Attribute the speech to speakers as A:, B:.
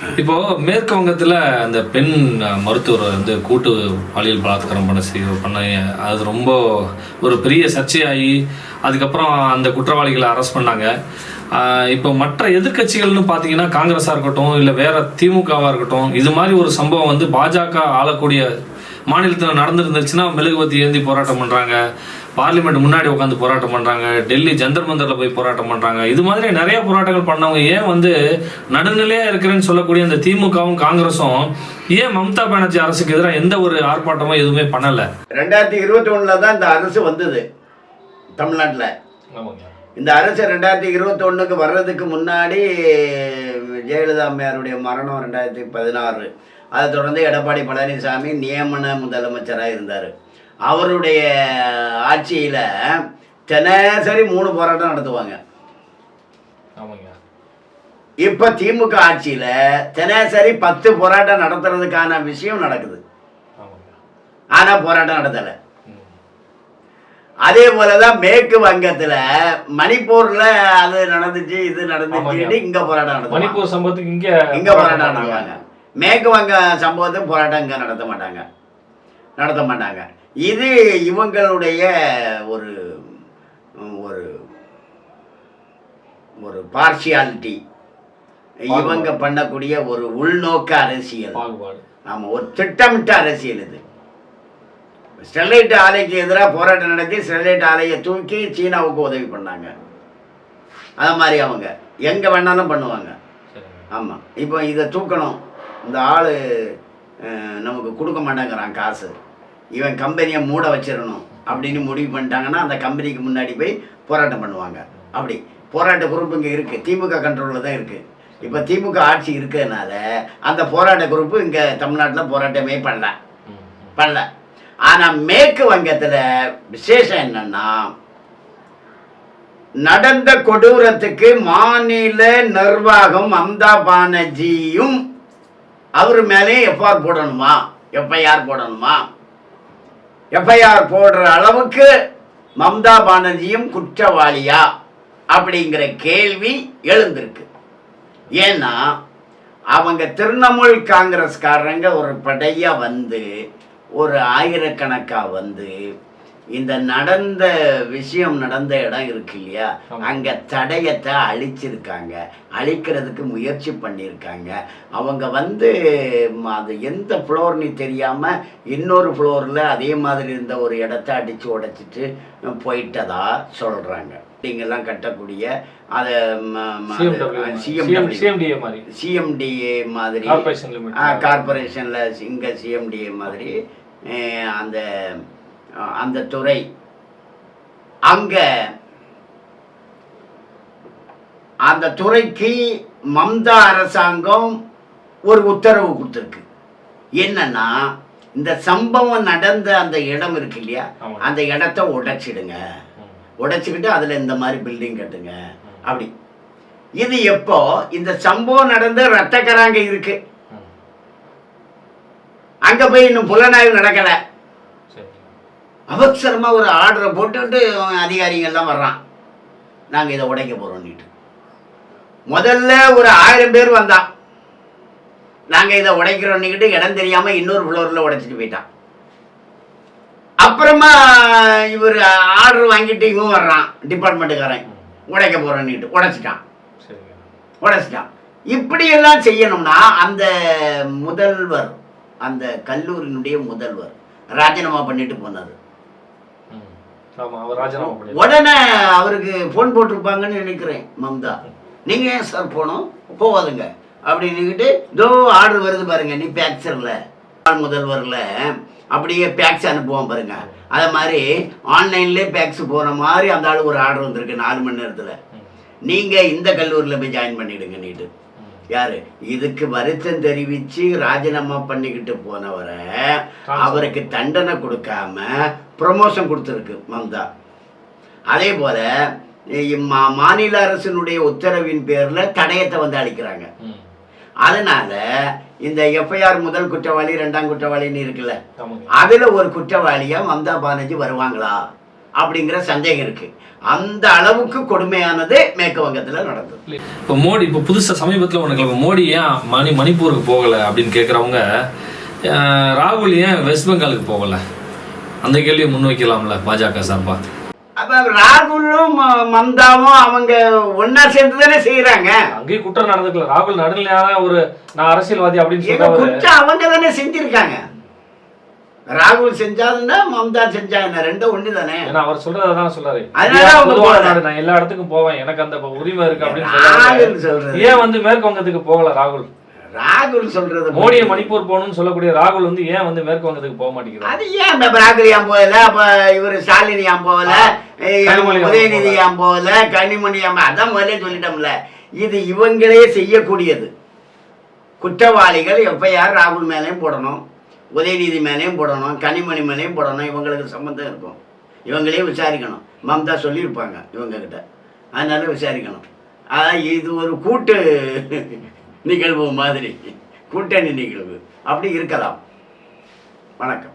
A: இப்போ மேற்கு வங்கத்தில் அந்த பெண் மருத்துவர் வந்து கூட்டு பாலியல் பலாத்காரம் பண்ண அது ரொம்ப ஒரு பெரிய சர்ச்சையாகி அதுக்கப்புறம் அந்த குற்றவாளிகளை அரெஸ்ட் பண்ணாங்க. இப்போ மற்ற எதிர்கட்சிகள்னு பார்த்தீங்கன்னா காங்கிரஸாக இருக்கட்டும் இல்லை வேற திமுகவாக இருக்கட்டும், இது மாதிரி ஒரு சம்பவம் வந்து பாஜக ஆளக்கூடிய மாநிலத்தில் நடந்துருந்துச்சுன்னா மெழுகுவத்தி ஏந்தி போராட்டம் பண்ணுறாங்க, பார்லிமெண்ட் முன்னாடி உட்காந்து போராட்டம் பண்ணுறாங்க, டெல்லி ஜந்தர் மந்தரில் போய் போராட்டம் பண்ணுறாங்க. இது மாதிரி நிறைய போராட்டங்கள் பண்ணவங்க ஏன் வந்து நடுநிலையாக இருக்கிறேன்னு சொல்லக்கூடிய அந்த திமுகவும் காங்கிரஸும் ஏன் மம்தா பானர்ஜி அரசுக்கு எதிராக எந்த ஒரு ஆர்ப்பாட்டமோ எதுவுமே பண்ணலை?
B: 2021 தான் இந்த அரசு வந்தது தமிழ்நாட்டில். இந்த அரசு 2021க்கு வர்றதுக்கு முன்னாடி ஜெயலலிதா அம்மையாருடைய மரணம் 2016. அதை தொடர்ந்து எடப்பாடி பழனிசாமி நியமன முதலமைச்சராக இருந்தார். அவருடைய ஆட்சியில் தினசரி 3 போராட்டம் நடத்துவாங்க. இப்போ திமுக ஆட்சியில் தினசரி 10 போராட்டம் நடத்துறதுக்கான விஷயம் நடக்குது. ஆனால் போராட்டம் நடத்தலை. அதே போலதான் மேற்கு வங்கத்துல மணிப்பூர்ல அது நடந்துச்சு, இது நடந்துச்சு, இங்க போராட்டம் நடத்தும்.
A: மணிப்பூர் சம்பவத்துக்கு இங்க போராட்டம் நடத்துவாங்க.
B: மேற்கு வங்க சம்பவத்துக்கு போராட்டம் இங்க நடத்த மாட்டாங்க. இது இவங்களுடைய ஒரு ஒரு ஒரு பார்ஷியாலிட்டி, இவங்க பண்ணக்கூடிய ஒரு உள்நோக்க அரசியல். ஆமா, ஒரு திட்டமிட்ட அரசியல் இது. ஸ்டெர்லைட் ஆலைக்கு எதிராக போராட்டம் நடத்தி ஸ்டெர்லைட் ஆலையை தூக்கி சீனாவுக்கு உதவி பண்ணாங்க. அது மாதிரி அவங்க எங்கே வேணாலும் பண்ணுவாங்க. ஆமாம், இப்போ இதை தூக்கணும், இந்த ஆள் நமக்கு கொடுக்க மாட்டேங்கிறான் காசு, இவன் கம்பெனியை மூட வச்சிடணும் அப்படின்னு முடிவு பண்ணிட்டாங்கன்னா அந்த கம்பெனிக்கு முன்னாடி போய் போராட்டம் பண்ணுவாங்க. அப்படி போராட்ட குரூப் இங்கே இருக்குது, திமுக கண்ட்ரோலில் தான் இருக்குது. இப்போ திமுக ஆட்சி இருக்கிறதுனால அந்த போராட்ட குரூப்பு இங்கே தமிழ்நாட்டில் போராட்டமே பண்ணல. ஆனால் மேற்கு வங்கத்தில் விசேஷம் என்னன்னா, நடந்த கொடூரத்துக்கு மாநில நிர்வாகம் மம்தா பானர்ஜியும் அவர் மேலே எஃப்ஐஆர் போடணுமா? எஃப்ஐஆர் போடுற அளவுக்கு மம்தா பானர்ஜியும் குற்றவாளியா அப்படிங்கிற கேள்வி எழுந்திருக்கு. ஏன்னா அவங்க திரிணாமுல் காங்கிரஸ்காரங்க ஒரு படையா வந்து ஒரு ஆயிரக்கணக்காக வந்து இந்த நடந்த இடம் இருக்கு இல்லையா, அங்கே தடயத்தை அழிச்சிருக்காங்க, அழிக்கிறதுக்கு முயற்சி பண்ணியிருக்காங்க. அவங்க வந்து அது எந்த ஃப்ளோர்னு தெரியாமல் இன்னொரு ஃப்ளோரில் அதே மாதிரி இருந்த ஒரு இடத்த அடித்து உடைச்சிட்டு போயிட்டதா சொல்கிறாங்க. இங்கெல்லாம் கட்டக்கூடிய அதை சிஎம்டிஏ மாதிரி கார்பரேஷனில் இங்கே சிஎம்டிஏ மாதிரி அந்த துறை அங்கே அந்த துறைக்கு மம்தா அரசாங்கம் ஒரு உத்தரவு கொடுத்துருக்கு. என்னன்னா, இந்த சம்பவம் நடந்த அந்த இடம் இருக்கு இல்லையா, அந்த இடத்த உடைச்சிக்கிட்டு அதில் இந்த மாதிரி பில்டிங் கட்டுங்க அப்படி. இது எப்போ இந்த சம்பவம் நடந்த ரத்தக்கராங்க இருக்கு, அங்கே போய் இன்னும் புலனாய்வு நடக்கலை. அவசரமாக ஒரு ஆர்டரை போட்டுட்டு அதிகாரிகள்லாம் வர்றான், நாங்கள் இதை உடைக்க போகிறோம்னுட்டு. முதல்ல ஒரு 1000 பேர் வந்தான், நாங்கள் இதை உடைக்கிறோன்னுக்கிட்டு இடம் தெரியாமல் இன்னொரு ஃப்ளோரில் உடைச்சிட்டு போயிட்டான். அப்புறமா இவர் ஆர்டர் வாங்கிட்டு இவன் வர்றான், டிபார்ட்மெண்ட்டுக்காரன், உடைக்க போகிறோன்னுட்டு உடைச்சிட்டான். இப்படியெல்லாம் செய்யணும்னா அந்த முதல்வர், அந்த கல்லூரியினுடைய முதல்வர் ராஜினாமா பண்ணிட்டு போனார். உடனே அவருக்கு போன் போட்டிருப்பாங்கன்னு நினைக்கிறேன் மம்தா, நீங்க ஏன் சார் போனோம், போவாதுங்க அப்படின்னுக்கிட்டு இதோ ஆர்டர் வருது பாருங்க, நீ பேக்சர்ல முதல்வர்ல அப்படியே பேக்ஸ் அனுப்புவோம் பாருங்க, அதை மாதிரி ஆன்லைன்லேயே பேக்ஸ் போகிற மாதிரி அந்த ஆளு ஒரு ஆர்டர் வந்திருக்கு 4 மணி நேரத்தில், நீங்கள் இந்த கல்லூரியில் போய் ஜாயின் பண்ணிவிடுங்க நீட்டு. யாரு இதுக்கு வருத்தம் தெரிவித்து ராஜினாமா பண்ணிக்கிட்டு போனவரை அவருக்கு தண்டனை கொடுக்காம ப்ரமோஷன் கொடுத்துருக்கு மம்தா. அதே போல மாநில அரசினுடைய உத்தரவின் பேரில் தடயத்தை வந்து அளிக்கிறாங்க. அதனால இந்த எஃப்ஐஆர் முதல் குற்றவாளி 2ஆம் குற்றவாளின்னு இருக்குல்ல, அதுல ஒரு குற்றவாளியா மம்தா பானர்ஜி வருவாங்களா அப்படிங்கிற சந்தேகம் இருக்கு. அந்த அளவுக்கு கொடுமையானது மேற்கு வங்கத்தில் நடந்தது.
A: இப்போ மோடி இப்போ புதுசாக சமீபத்தில் உனக்கு இப்போ மோடி ஏன் மணிப்பூருக்கு போகலை அப்படின்னு கேட்குறவங்க, ராகுல் ஏன் வெஸ்ட் பெங்காலுக்கு போகலை, அந்த கேள்வியை முன்வைக்கலாம்ல பாஜக சார்பா?
B: அப்போ ராகுலும் மம்தாவும் அவங்க ஒன்னா சேர்ந்து தானே செய்யறாங்க.
A: அங்கேயும் குற்றம் நடந்துக்கல. ராகுல் நடுநிலையான நான் அரசியல்வாதி அப்படின்னு
B: சொல்றாங்க. குற்றம் அவங்க தானே செஞ்சிருக்காங்க. ராகுல் செஞ்சாருன்னா மம்தா செஞ்சாங்க, ரெண்டும் ஒண்ணு தானே.
A: ஏன்னா அவர் சொல்றதான் சொல்றாரு,
B: அதனால
A: நான் எல்லா இடத்துக்கும் போவேன், எனக்கு அந்த உரிமை இருக்கு அப்படின்னு சொல்றாரு. ஏன் மேற்கு வங்கத்துக்கு போகல ராகுல்?
B: ராகுல் சொல்றது
A: மோடியை மணிப்பூர் போகணும்னு சொல்லக்கூடிய ராகுல் ஏன் மேற்கு வங்கத்துக்கு போக மாட்டேங்கிறார்?
B: அது ஏன் ராகுல் ஏன் போகல, அப்ப இவர் ஸ்டாலின் ஏன் போகல, உதயநிதி ஏன் போகல, கனிமொழி ஏன்? அதான் முதல்ல சொல்லிட்டோம்ல, இது இவங்களே செய்யக்கூடியது. குற்றவாளிகள் எஃப்ஐஆர் ராகுல் மேலேயும் போடணும், உதயநிதி மேலேயும் போடணும், கனிமொழி மேலேயும் போடணும். இவங்களுக்கு சம்மந்தம் இருக்கும், இவங்களே விசாரிக்கணும். மம்தா சொல்லியிருப்பாங்க இவங்ககிட்ட, அதனால விசாரிக்கணும். அதான் இது ஒரு கூட்டு நிகழ்வு மாதிரி, கூட்டணி நிகழ்வு அப்படி இருக்கலாம். வணக்கம்.